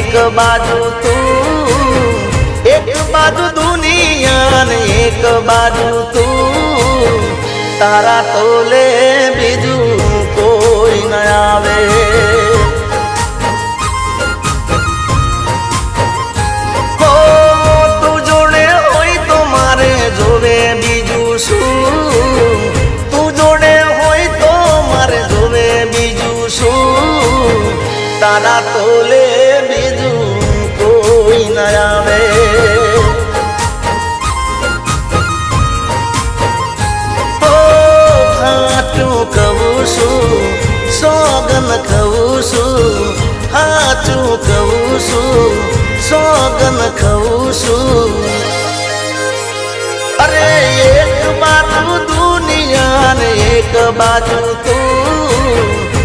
एक बाजू तू, एक बाजू दुनिया ने एक बाजू तू, तारा तोले बीजू कोई न आवे। हो तू जोड़े होई तो मारे जोवे बीजू शू, तू जोड़े होई तो मारे जोवे बीजू शू, तारा तोले बीजू कोई न आवे। हो हाचू कहूं छू सोगन कहूं छू, हाचू कहूं छू सोगन कहूं छू। अरे एक बाजू दुनिया ने एक बाजू तू,